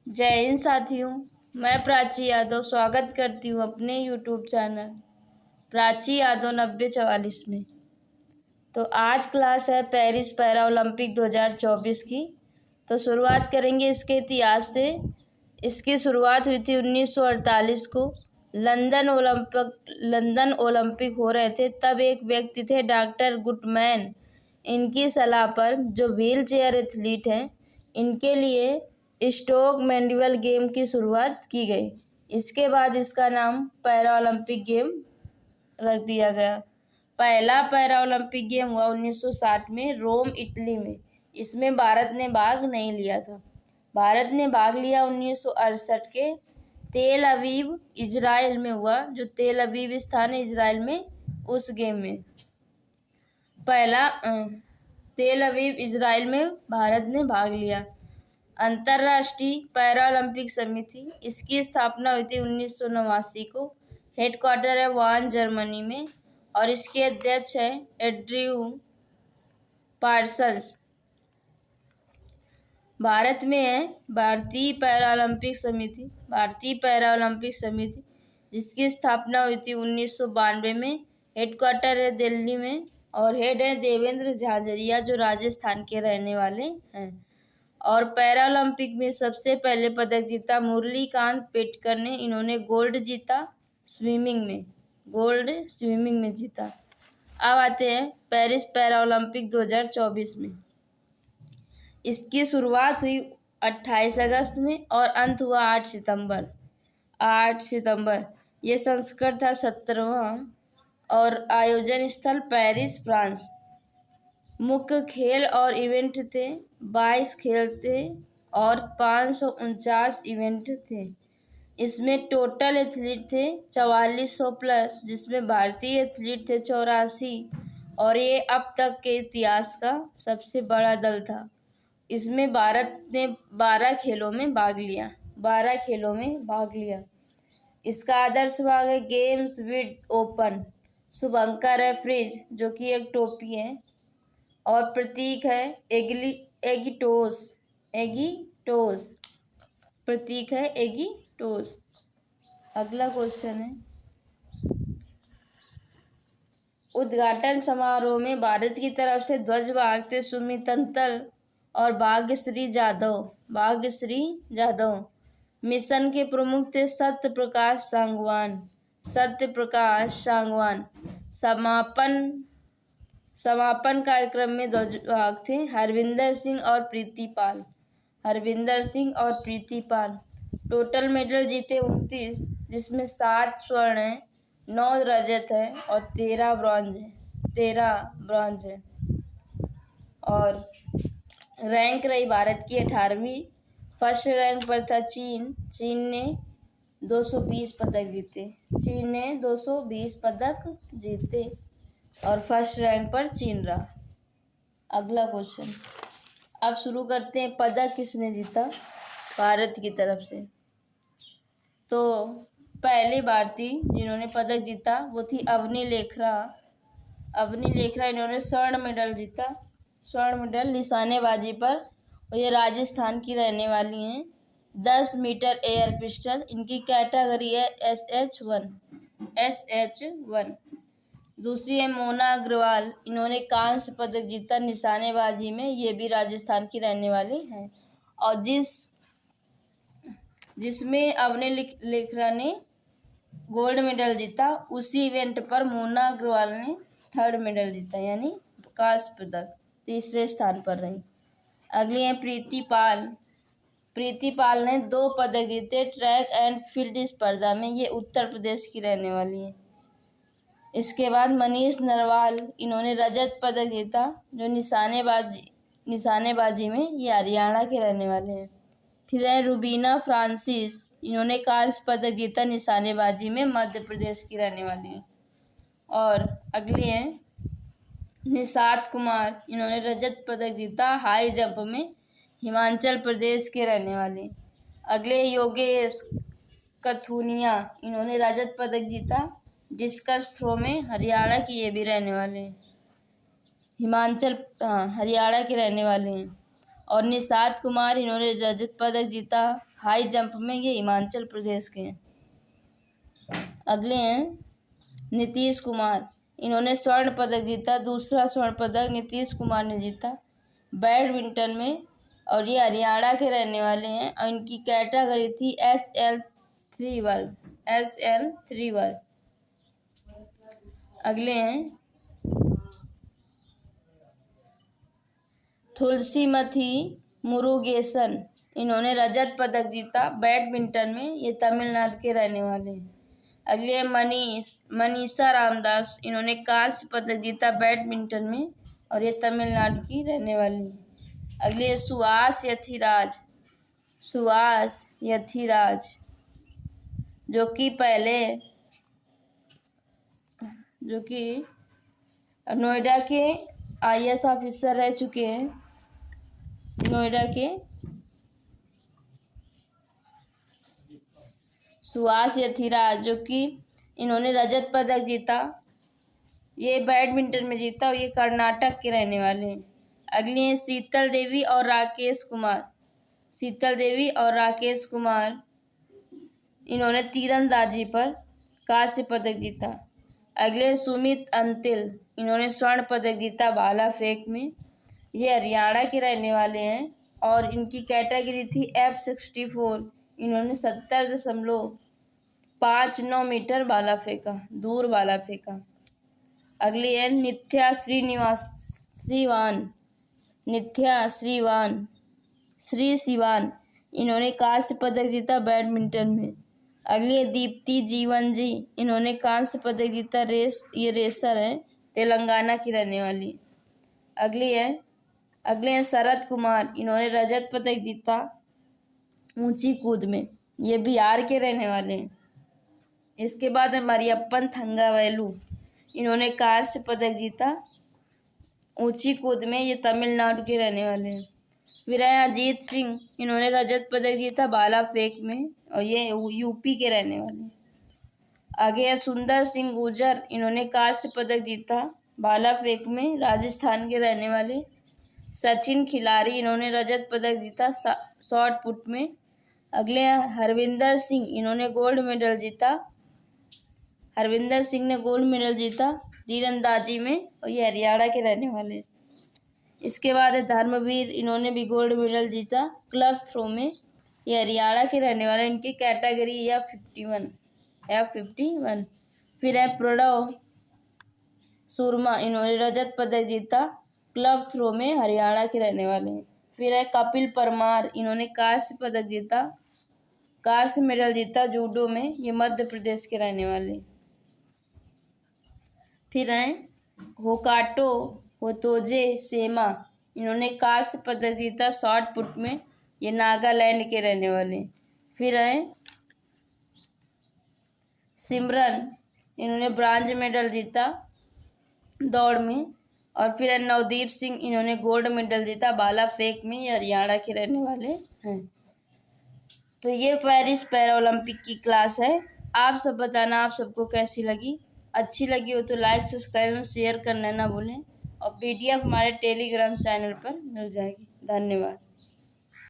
जय हिंद साथियों। मैं प्राची यादव स्वागत करती हूँ अपने यूट्यूब चैनल प्राची यादव 9044 में। तो आज क्लास है पेरिस पैरा ओलंपिक 2024 की। तो शुरुआत करेंगे इसके इतिहास से। इसकी शुरुआत हुई थी 1948 को। लंदन ओलंपिक हो रहे थे, तब एक व्यक्ति थे डॉक्टर गुटमैन। इनकी सलाह पर जो व्हील चेयर एथलीट हैं, इनके लिए स्टोक मैंडिवल गेम की शुरुआत की गई। इसके बाद इसका नाम पैरा ओलंपिक गेम रख दिया गया। पहला पैरा ओलंपिक गेम हुआ 1960 में रोम, इटली में। इसमें भारत ने भाग नहीं लिया था। भारत ने भाग लिया 1968 के तेल अवीव इजराइल में हुआ, जो तेल अवीव स्थान है इजराइल में, उस गेम में। पहला तेल अवीव इजराइल में भारत ने भाग लिया। अंतर्राष्ट्रीय पैरा ओलंपिक समिति, इसकी स्थापना हुई थी 1989 को। हेडक्वार्टर है वान, जर्मनी में, और इसके अध्यक्ष है एंड्रयू पार्सन्स। भारत में है भारतीय पैरा ओलंपिक समिति, जिसकी स्थापना हुई थी 1992 में। हेडक्वार्टर है दिल्ली में, और हेड है देवेंद्र झाझरिया, जो राजस्थान के रहने वाले हैं। और पैरा ओलंपिक में सबसे पहले पदक जीता मुरलीकांत पेटकर ने। इन्होंने गोल्ड स्विमिंग में जीता। अब आते हैं पेरिस पैरा ओलंपिक 2024 में। इसकी शुरुआत हुई 28 अगस्त में और अंत हुआ 8 सितंबर। ये संस्करण था 17वां, और आयोजन स्थल पेरिस, फ्रांस। मुख्य खेल और इवेंट थे 22 खेल थे और 549 इवेंट थे। इसमें टोटल एथलीट थे 4400 प्लस, जिसमें भारतीय एथलीट थे 84, और ये अब तक के इतिहास का सबसे बड़ा दल था। इसमें भारत ने 12 खेलों में भाग लिया। इसका आदर्श भाग है गेम्स विद ओपन। शुभंकर है फ्रिज, जो कि एक टोपी है, और प्रतीक है एगिटोस। अगला क्वेश्चन है, उद्घाटन समारोह में भारत की तरफ से ध्वज वाहक थे सुमित अंतल और भाग्यश्री जाधव। मिशन के प्रमुख थे सत्य प्रकाश सांगवान। समापन कार्यक्रम में ध्वजवाहक थे हरविंदर सिंह और प्रीति पाल। टोटल मेडल जीते 29, जिसमें 7 स्वर्ण है, 9 रजत है और 13 ब्रॉन्ज है। और रैंक रही भारत की 18वीं। फर्स्ट रैंक पर था चीन ने 220 पदक जीते और फर्स्ट रैंक पर चीन रहा। अगला क्वेश्चन, अब शुरू करते हैं पदक किसने जीता भारत की तरफ से। तो पहले भारतीय जिन्होंने पदक जीता वो थी अवनी लेखरा। इन्होंने स्वर्ण मेडल निशानेबाजी पर, और ये राजस्थान की रहने वाली हैं। 10 मीटर एयर पिस्टल, इनकी कैटेगरी है SH1। दूसरी है मोना अग्रवाल, इन्होंने कांस्य पदक जीता निशानेबाजी में, ये भी राजस्थान की रहने वाली हैं। और जिसमें अवनी लेखरा ने गोल्ड मेडल जीता, उसी इवेंट पर मोना अग्रवाल ने 3rd मेडल जीता, यानी कांस्य पदक, 3रे स्थान पर रही। अगली है प्रीति पाल ने 2 पदक जीते ट्रैक एंड फील्ड स्पर्धा में, ये उत्तर प्रदेश की रहने वाली है। इसके बाद मनीष नरवाल, इन्होंने रजत पदक जीता, जो निशानेबाजी में, ये हरियाणा के रहने वाले हैं। फिर है रुबीना फ्रांसिस, इन्होंने कांस्य पदक जीता निशानेबाजी में, मध्य प्रदेश की रहने वाली है। और अगले हैं निषाद कुमार, इन्होंने रजत पदक जीता हाई जंप में, हिमाचल प्रदेश के रहने वाले। अगले योगेश कथुनिया, इन्होंने रजत पदक जीता डिस्कस थ्रो में, हरियाणा की ये भी रहने वाले हैं। हरियाणा के रहने वाले हैं। और निषाद कुमार, इन्होंने रजत पदक जीता हाई जंप में, ये हिमाचल प्रदेश के हैं। अगले हैं नीतीश कुमार, इन्होंने स्वर्ण पदक जीता, दूसरा स्वर्ण पदक नीतीश कुमार ने जीता बैडमिंटन में, और ये हरियाणा के रहने वाले हैं और इनकी कैटेगरी थी SL3 वर्ग, SL3 वर्ग। अगले हैं तुलसीमती मुरुगेसन, इन्होंने रजत पदक जीता बैडमिंटन में, ये तमिलनाडु के रहने वाले हैं। अगले मनीषा रामदास, इन्होंने कांस्य पदक जीता बैडमिंटन में और ये तमिलनाडु की रहने वाली है। अगले सुहास यथिराज, जो कि नोएडा के IAS ऑफिसर रह चुके हैं, नोएडा के सुहास यथिराज, जो कि इन्होंने रजत पदक जीता, ये बैडमिंटन में जीता और ये कर्नाटक के रहने वाले हैं। अगले हैं शीतल देवी और राकेश कुमार, इन्होंने तीरंदाजी पर कांस्य पदक जीता। अगले सुमित अंतिल, इन्होंने स्वर्ण पदक जीता भाला फेंक में, ये हरियाणा के रहने वाले हैं और इनकी कैटेगरी थी F64, इन्होंने 70.59 मीटर भाला फेंका, दूर भाला फेंका। अगली है नित्या श्रीवान, इन्होंने कांस्य पदक जीता बैडमिंटन में। अगली है दीप्ति जीवन जी, इन्होंने कांस्य पदक जीता, ये रेसर है, तेलंगाना की रहने वाली। अगले हैं शरद कुमार, इन्होंने रजत पदक जीता ऊंची कूद में, ये बिहार के रहने वाले हैं। इसके बाद है मरियप्पन थंगावेलु, इन्होंने कांस्य पदक जीता ऊंची कूद में, ये तमिलनाडु के रहने वाले हैं। फिर है अजीत सिंह, इन्होंने रजत पदक जीता भाला फेंक में और ये यूपी के रहने वाले हैं। आगे है सुंदर सिंह गुर्जर, इन्होंने कांस्य पदक जीता भाला फेंक में, राजस्थान के रहने वाले। सचिन खिलाड़ी, इन्होंने रजत पदक जीता शॉट पुट में। अगले हरविंदर सिंह, इन्होंने गोल्ड मेडल जीता तीरंदाजी में और ये हरियाणा के रहने वाले हैं। इसके बाद है धर्मवीर, इन्होंने भी गोल्ड मेडल जीता क्लब थ्रो में, ये हरियाणा के रहने वाले, इनकी कैटेगरी F51। फिर है प्रणव शर्मा, इन्होंने रजत पदक जीता क्लब थ्रो में, हरियाणा के रहने वाले हैं। फिर है कपिल परमार, इन्होंने कांस्य मेडल जीता जूडो में, ये मध्य प्रदेश के रहने वाले। फिर है होकाटो होतोजे सेमा, इन्होंने कांस्य पदक जीता शॉट पुट में, ये नागालैंड के रहने वाले। फिर है सिमरन, इन्होंने ब्रांज मेडल जीता दौड़ में। और फिर है नवदीप सिंह, इन्होंने गोल्ड मेडल जीता भाला फेंक में, ये हरियाणा के रहने वाले हैं। तो ये पेरिस पैरा ओलंपिक की क्लास है। आप सब बताना आप सबको कैसी लगी। अच्छी लगी हो तो लाइक, सब्सक्राइब और शेयर करना ना भूलें, और PDF हमारे टेलीग्राम चैनल पर मिल जाएगी। धन्यवाद।